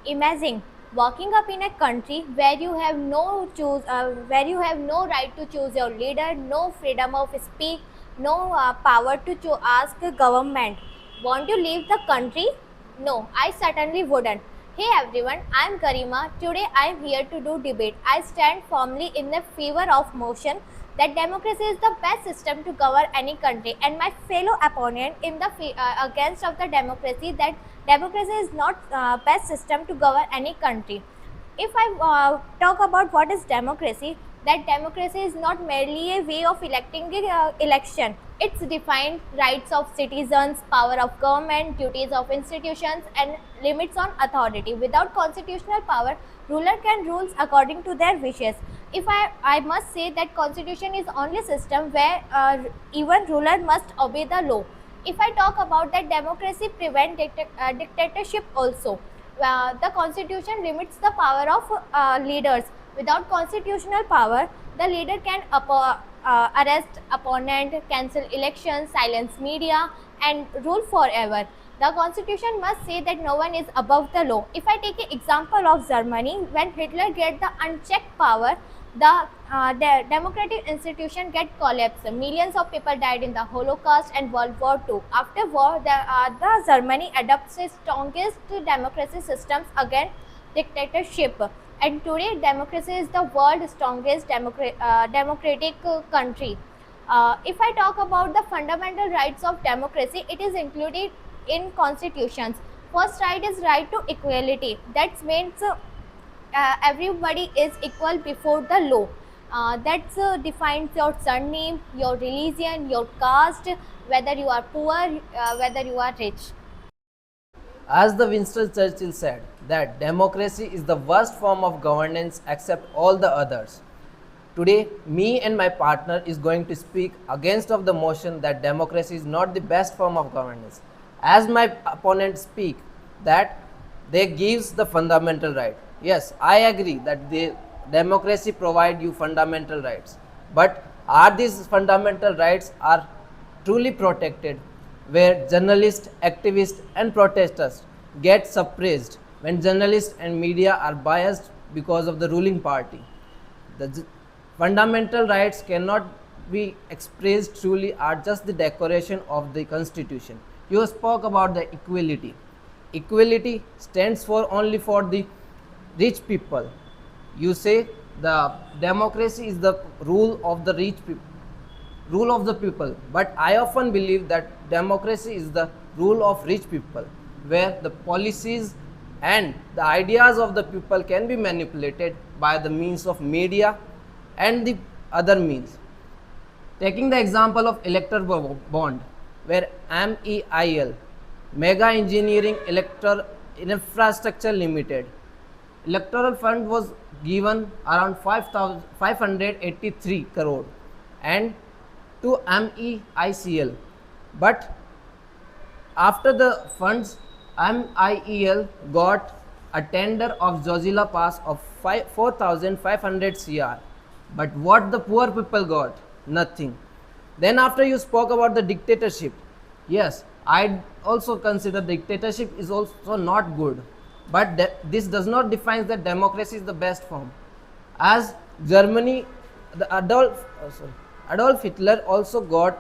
Imagine walking up in a country where you have no right to choose your leader, no freedom of speech, no power to ask the government, "Want to leave the country?" No, I certainly wouldn't. Hey everyone, I'm Karima. Today I'm here to do debate. I stand firmly in the favor of motion that democracy is the best system to govern any country, and my fellow opponent in the against of the democracy that democracy is not best system to govern any country. If I talk about what is democracy, that democracy is not merely a way of electing the election. It's defined rights of citizens, power of government, duties of institutions, and limits on authority. Without constitutional power, ruler can rule according to their wishes. If I must say that constitution is only system where even ruler must obey the law. If I talk about that democracy prevent dictatorship also. The constitution limits the power of leaders. Without constitutional power, the leader can arrest opponent, cancel elections, silence media, and rule forever. The constitution must say that no one is above the law. If I take an example of Germany, when Hitler get the unchecked power, the democratic institution get collapsed. Millions of people died in the Holocaust and World War II. After war, the Germany adopts its strongest democracy systems against dictatorship. And today, democracy is the world's strongest democratic country. If I talk about the fundamental rights of democracy, it is included in constitutions. First right is right to equality. That means everybody is equal before the law. That defines your surname, your religion, your caste, whether you are poor, whether you are rich. As the Winston Churchill said, that democracy is the worst form of governance except all the others. Today, me and my partner is going to speak against of the motion that democracy is not the best form of governance. As my opponent speak, that they gives the fundamental right. Yes, I agree that the democracy provide you fundamental rights. But are these fundamental rights are truly protected, where journalists, activists and protesters get suppressed when journalists and media are biased because of the ruling party? The fundamental rights cannot be expressed truly, are just the decoration of the constitution. You spoke about the equality. Equality stands for only for the rich people. You say the democracy is the rule of the people, but I often believe that democracy is the rule of rich people, where the policies and the ideas of the people can be manipulated by the means of media and the other means. Taking the example of electoral bond, where MEIL, Mega Engineering Electoral Infrastructure Limited, electoral fund was given around 583 crore and to MEICL, but after the funds, MEIL got a tender of Zojila Pass of 4,500 CR, but what the poor people got? Nothing. Then after you spoke about the dictatorship, yes, I also consider dictatorship is also not good, but this does not define that democracy is the best form. As Germany, the Adolf Hitler also got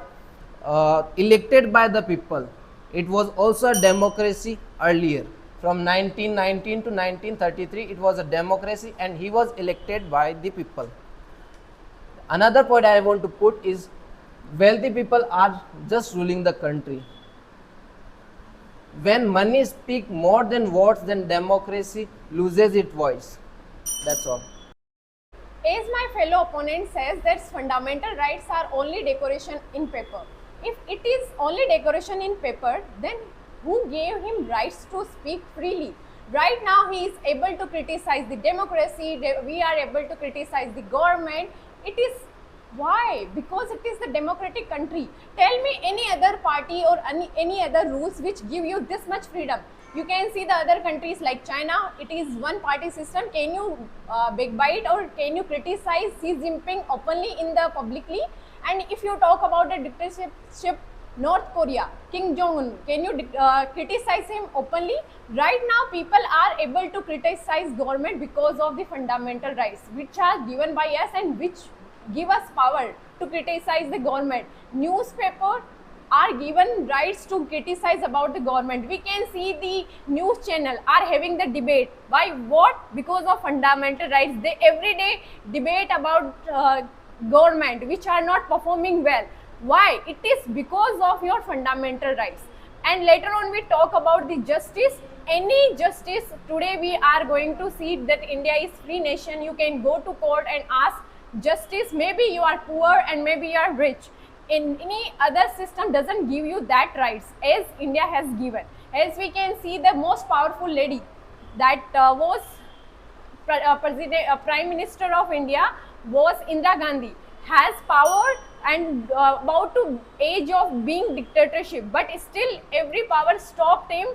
elected by the people. It was also a democracy earlier. From 1919 to 1933, it was a democracy and he was elected by the people. Another point I want to put is wealthy people are just ruling the country. When money speaks more than words, then democracy loses its voice. That's all. As my fellow opponent says that fundamental rights are only decoration in paper. If it is only decoration in paper, then who gave him rights to speak freely? Right now he is able to criticize the democracy, we are able to criticize the government. It is why? Because it is the democratic country. Tell me any other party or any other rules which give you this much freedom. You can see the other countries like China, it is one party system. Can you backbite or can you criticize Xi Jinping openly in the publicly? And if you talk about the dictatorship, North Korea, Kim Jong-un, can you criticize him openly? Right now, people are able to criticize government because of the fundamental rights which are given by us and which give us power to criticize the government. Newspaper are given rights to criticize about the government. We can see the news channel are having the debate. Why? What? Because of fundamental rights. They every day debate about government which are not performing well. Why? It is because of your fundamental rights. And later on we talk about the justice. Any justice, today we are going to see that India is free nation. You can go to court and ask justice. Maybe you are poor and maybe you are rich. In any other system doesn't give you that rights as India has given. As we can see, the most powerful lady that was Prime Minister of India was Indira Gandhi, has power and about to age of being dictatorship, but still every power stopped him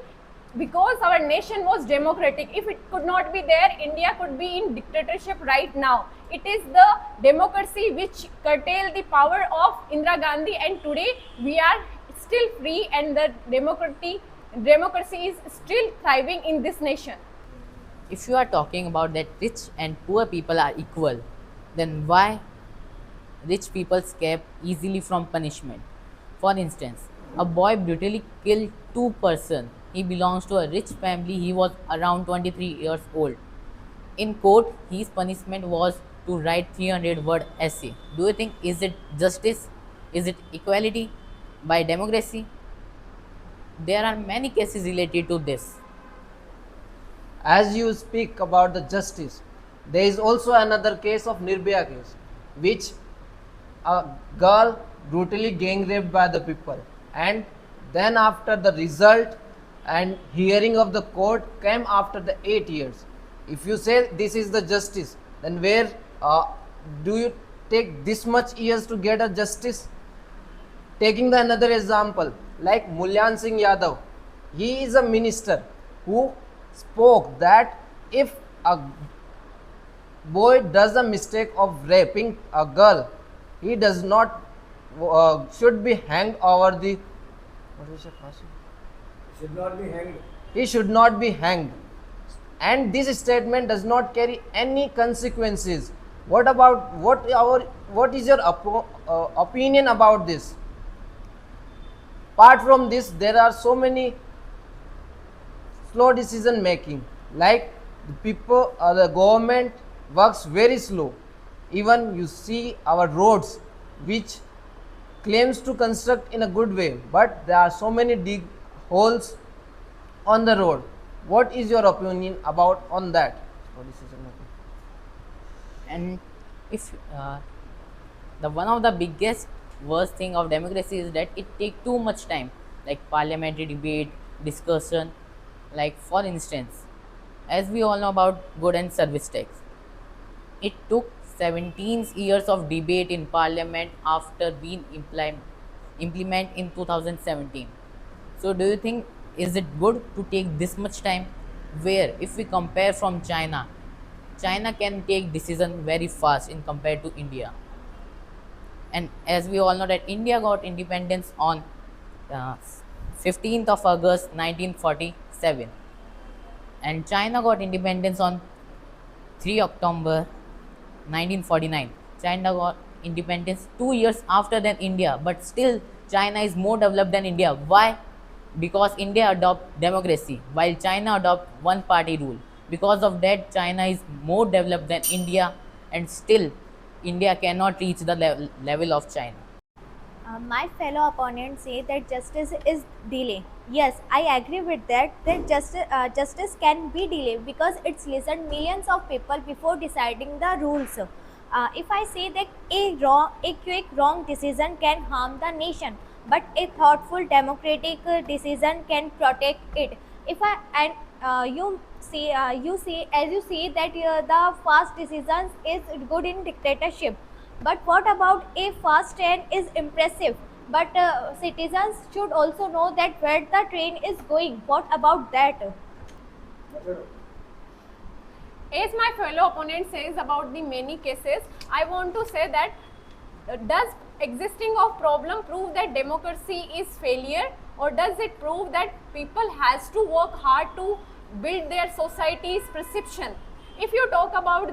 because our nation was democratic. If it could not be there, India could be in dictatorship right now. It is the democracy which curtailed the power of Indira Gandhi, and today we are still free and the democracy is still thriving in this nation. If you are talking about that rich and poor people are equal, then why rich people escape easily from punishment? For instance, a boy brutally killed two persons. He belongs to a rich family. He was around 23 years old. In court, his punishment was to write 300-word essay. Do you think is it justice? Is it equality by democracy? There are many cases related to this. As you speak about the justice, there is also another case of Nirbhaya case, which a girl brutally gang raped by the people, and then after the result and hearing of the court came after the 8 years. If you say this is the justice, then where do you take this much years to get a justice? Taking the another example like Mulyan Singh Yadav, he is a minister who spoke that if a boy does a mistake of raping a girl, he does not should be hanged over the what is it? Should not be hanged. He should not be hanged, and this statement does not carry any consequences. What about what is your opinion about this? Apart from this, there are so many slow decision making, like the people the government works very slow. Even you see our roads which claims to construct in a good way, but there are so many dig holes on the road. What is your opinion about on that? Slow decision making. And if the one of the biggest worst thing of democracy is that it take too much time, like parliamentary debate, discussion. Like for instance, as we all know about good and service tax, it took 17 years of debate in parliament after being implement in 2017. So do you think is it good to take this much time? Where if we compare from China, China can take decision very fast in compared to India. And as we all know that India got independence on 15th of August 1947, and China got independence on 3 October 1949. China got independence 2 years after than India, but still China is more developed than India. Why? Because India adopt democracy while China adopt one party rule. Because of that, China is more developed than India, and still India cannot reach the level of China. My fellow opponents say that justice is delay. Yes, I agree with that. That justice can be delayed because it's listened millions of people before deciding the rules. If I say that a quick wrong decision can harm the nation, but a thoughtful democratic decision can protect it. If I and you see as you see that the fast decisions is good in dictatorship, but what about a fast train is impressive, but citizens should also know that where the train is going. What about that? As my fellow opponent says about the many cases, I want to say that does existing of problem prove that democracy is failure, or does it prove that people has to work hard to build their society's perception? If you talk about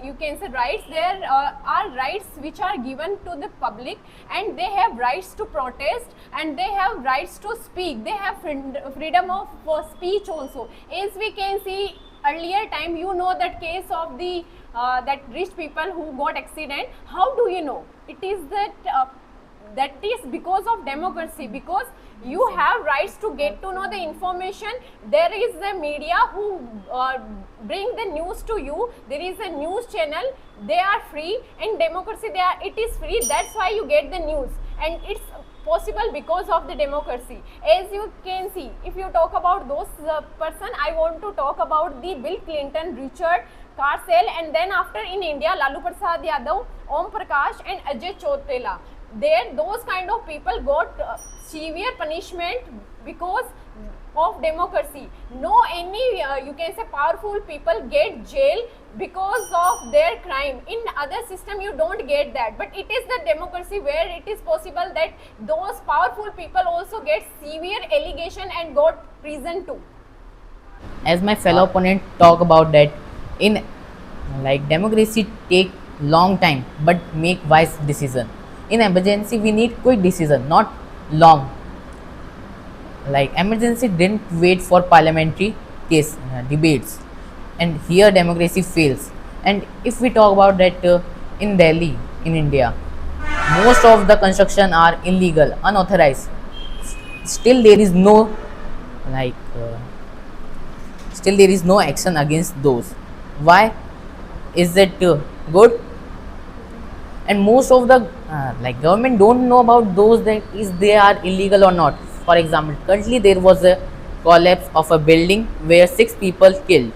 you can say rights, there are rights which are given to the public, and they have rights to protest, and they have rights to speak. They have freedom of speech also. As we can see earlier time, you know that case of the that rich people who got accident. How do you know? It is that that is because of democracy, because you have rights to get to know the information. There is the media who bring the news to you. There is a news channel, they are free. In democracy it is free, that's why you get the news, and it's possible because of the democracy. As you can see, if you talk about those person, I want to talk about the Bill Clinton, Richard Carsell, and then after in India, Lalu Prasad Yadav, Om Prakash and Ajay Chotela. There those kind of people got severe punishment because of democracy. No any you can say powerful people get jail because of their crime. In other system you don't get that, but it is the democracy where it is possible that those powerful people also get severe allegation and got prison too. As my fellow opponent talk about that, in like democracy take long time but make wise decision. In emergency we need quick decision, not long. Like emergency didn't wait for parliamentary case debates, and here democracy fails. And if we talk about that in Delhi, in India, most of the construction are illegal, unauthorized. Still there is no like still there is no action against those. Why is it good? And most of the like government don't know about those that is they are illegal or not. For example, currently there was a collapse of a building where 6 people killed.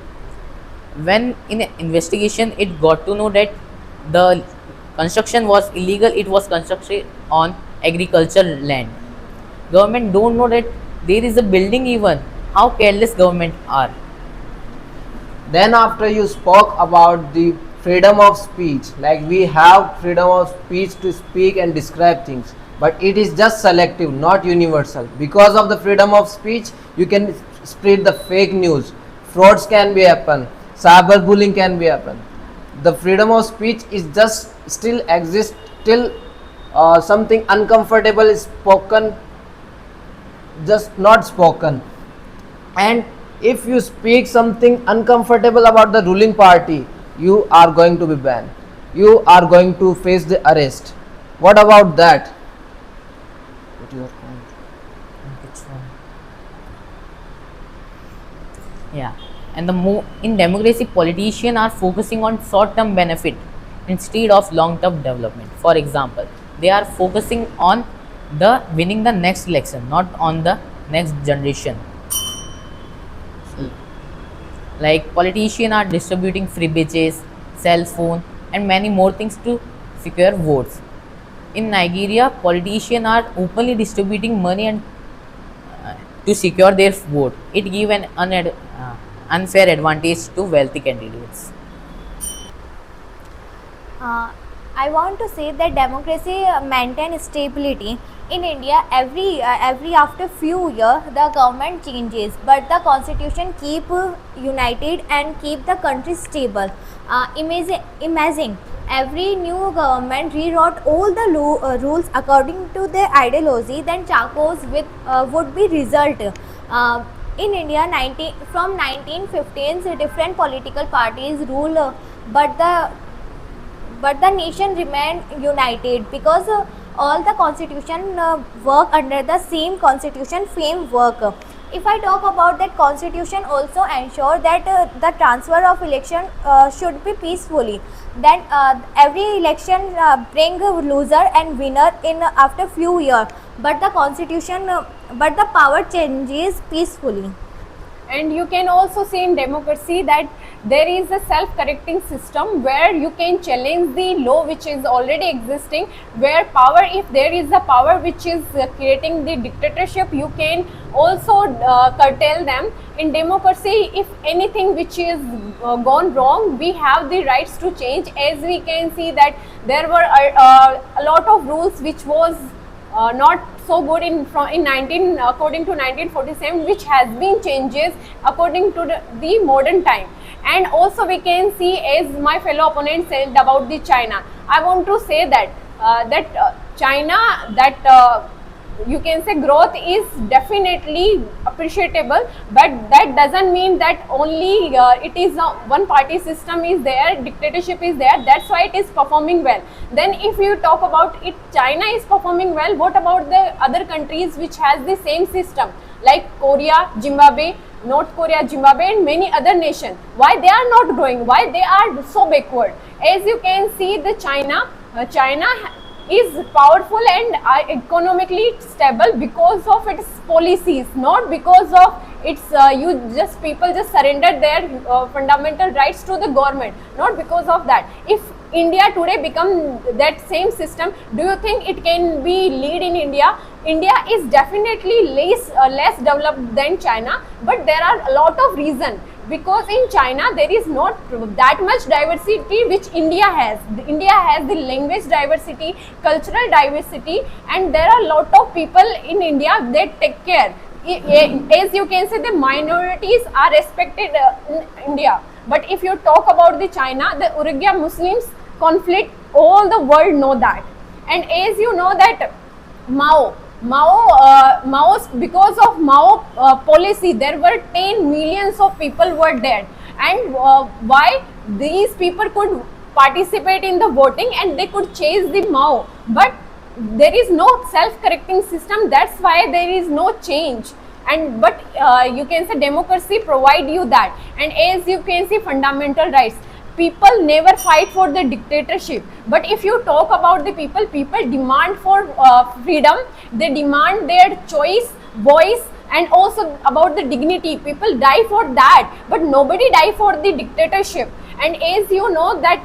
When in an investigation it got to know that the construction was illegal, it was constructed on agricultural land. Government don't know that there is a building even. How careless government are. Then after you spoke about the freedom of speech, like we have freedom of speech to speak and describe things, but it is just selective, not universal. Because of the freedom of speech you can spread the fake news, frauds can be happen, cyberbullying can be happen. The freedom of speech is just still exists till something uncomfortable is spoken, just not spoken. And if you speak something uncomfortable about the ruling party, you are going to be banned, you are going to face the arrest. What about that? What your point? Which one? Yeah, and in democracy, politicians are focusing on short-term benefit instead of long-term development. For example, they are focusing on the winning the next election, not on the next generation. Like politicians are distributing free beaches, cell phone, and many more things to secure votes. In Nigeria, politicians are openly distributing money and to secure their vote. It gives an unfair advantage to wealthy candidates. I want to say that democracy maintains stability. In India, every after few years the government changes, but the constitution keep united and keep the country stable. Imagine every new government rewrote all the rules according to their ideology, then chacos with would be result. In India, from 1915s, different political parties rule, but the nation remained united because all the constitution work under the same constitution framework. If I talk about that, constitution also ensure that the transfer of election should be peacefully. Then every election bring loser and winner in after few years, but the constitution but the power changes peacefully. And you can also see in democracy that there is a self-correcting system where you can challenge the law which is already existing, where power, if there is a power which is creating the dictatorship, you can also curtail them. In democracy, if anything which is gone wrong, we have the rights to change. As we can see that there were a lot of rules which was not so good in according to 1947, which has been changes according to the modern time. And also we can see, as my fellow opponent said about the China, I want to say that China, that you can say growth is definitely appreciable, but that doesn't mean that only it is one party system is there, dictatorship is there, that's why it is performing well. Then if you talk about it, China is performing well, what about the other countries which has the same system, like Korea, Zimbabwe, North Korea, Zimbabwe, and many other nations? Why they are not growing? Why they are so backward? As you can see, the China is powerful and economically stable because of its policies, not because of its people just surrender their fundamental rights to the government, not because of that. If India today become that same system, do you think it can be lead in India? India is definitely less developed than China, but there are a lot of reasons. Because in China there is not that much diversity which India has. India has the language diversity, cultural diversity, and there are a lot of people in India that take care. As you can say, the minorities are respected in India. But if you talk about the China, the Uyghur Muslims conflict, all the world know that. And as you know that Mao's, because of Mao policy, there were 10 millions of people were dead. And why these people could participate in the voting and they could chase the Mao, but there is no self-correcting system. That's why there is no change. And but you can say democracy provide you that. And as you can see, fundamental rights, people never fight for the dictatorship. But if you talk about the people demand for freedom, they demand their choice, voice, and also about the dignity. People die for that, but nobody die for the dictatorship. And as you know that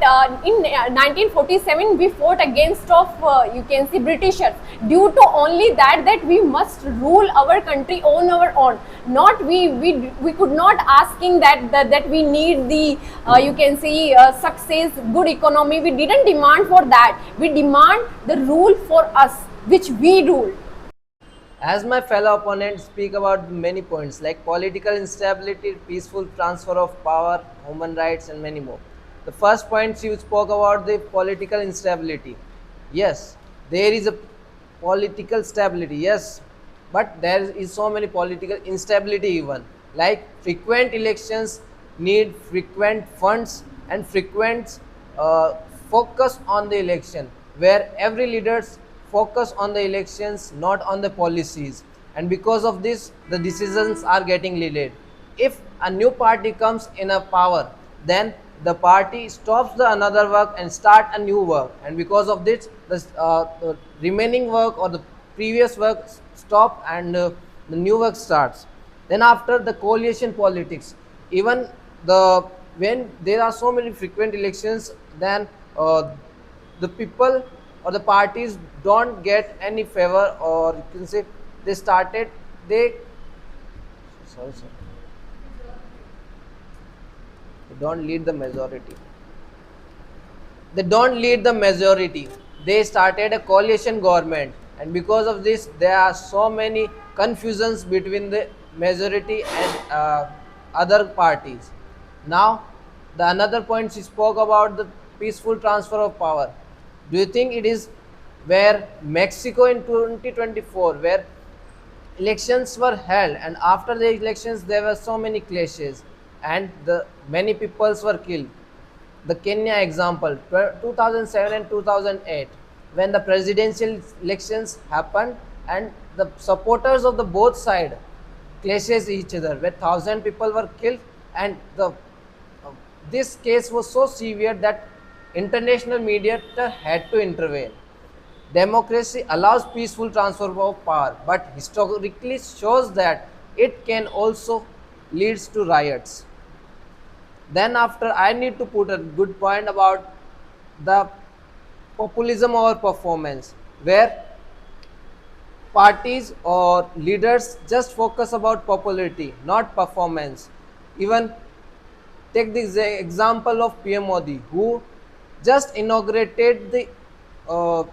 in 1947 we fought against of you can see Britishers, due to only that we must rule our country on our own. Not we could not asking that we need the you can see success, good economy. We didn't demand for that. We demand the rule for us, which we rule. As my fellow opponents speak about many points like political instability, peaceful transfer of power, human rights, and many more. The first point you spoke about the political instability. Yes, there is a political stability, yes, but there is so many political instability even. Like frequent elections need frequent funds and frequent focus on the election, where every leaders focus on the elections, not on the policies, and because of this the decisions are getting delayed. If a new party comes in a power, then the party stops the another work and start a new work, and because of this the remaining work or the previous work stop and the new work starts. Then after the coalition politics, even when there are so many frequent elections, then the people or the parties don't get any favor, or you can say they don't lead the majority. They don't lead the majority. They started a coalition government, and because of this there are so many confusions between the majority and other parties. Now the another point she spoke about the peaceful transfer of power. Do you think it is where Mexico in 2024, where elections were held, and after the elections there were so many clashes and many peoples were killed? The Kenya example, 2007 and 2008, when the presidential elections happened and the supporters of the both side clashes each other, where 1,000 people were killed, and this case was so severe that international mediator had to intervene. Democracy allows peaceful transfer of power, but historically shows that it can also leads to riots. Then after, I need to put a good point about the populism over performance, where parties or leaders just focus about popularity, not performance. Even take this example of PM Modi, who just inaugurated the uh,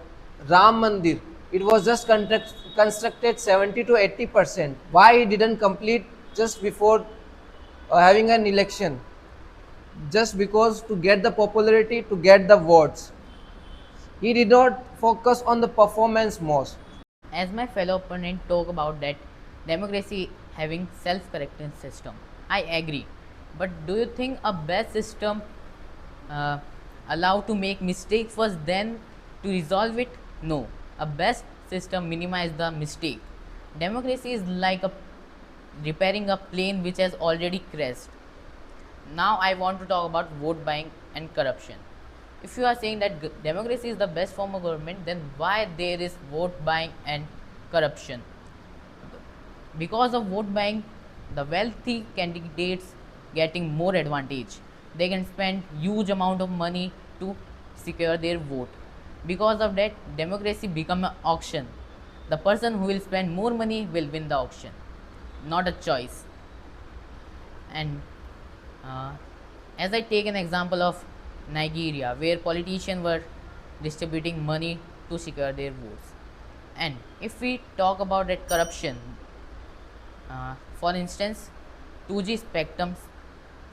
Ram Mandir. It was just constructed 70 to 80%. Why he didn't complete just before having an election? Just because to get the popularity, to get the votes. He did not focus on the performance most. As my fellow opponent talk about that democracy having self-correcting system, I agree. But do you think a best system uh, allow to make mistakes first then to resolve it? No. A best system minimize the mistake. Democracy is like a repairing a plane which has already crashed. Now I want to talk about vote buying and corruption. If you are saying that democracy is the best form of government, then why there is vote buying and corruption? Because of vote buying, the wealthy candidates getting more advantage. They can spend huge amount of money to secure their vote. Because of that, democracy become an auction. The person who will spend more money will win the auction, not a choice. And uh, as I take an example of Nigeria, where politicians were distributing money to secure their votes. And if we talk about that corruption, for instance, 2G spectrum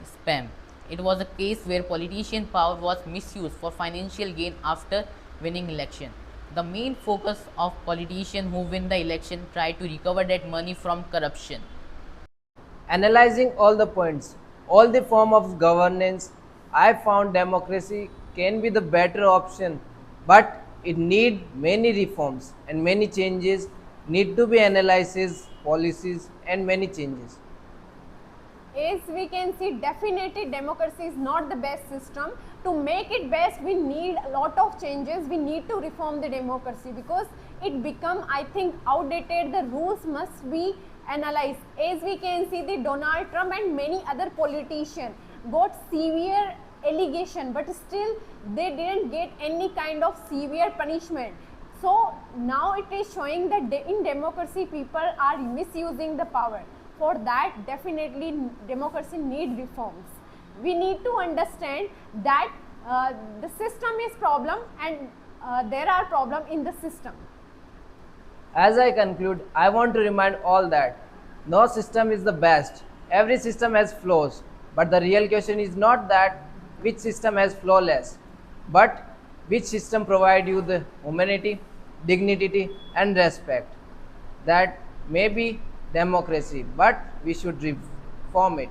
spam. It was a case where politician power was misused for financial gain after winning election. The main focus of politicians who win the election try to recover that money from corruption. Analyzing all the points, all the form of governance, I found democracy can be the better option, but it need many reforms and many changes need to be analysis, policies and many changes. As we can see, definitely democracy is not the best system. To make it best, we need a lot of changes. We need to reform the democracy because it become, I think, outdated. The rules must be analyzed. As we can see, the Donald Trump and many other politicians got severe allegation, but still they didn't get any kind of severe punishment. So now it is showing that in democracy people are misusing the power. For that, definitely democracy need reforms. We need to understand that the system is problem and there are problem in the system. As I conclude, I want to remind all that no system is the best. Every system has flaws, but the real question is not that which system has flawless, but which system provide you the humanity, dignity and respect. That may be democracy, but we should reform it.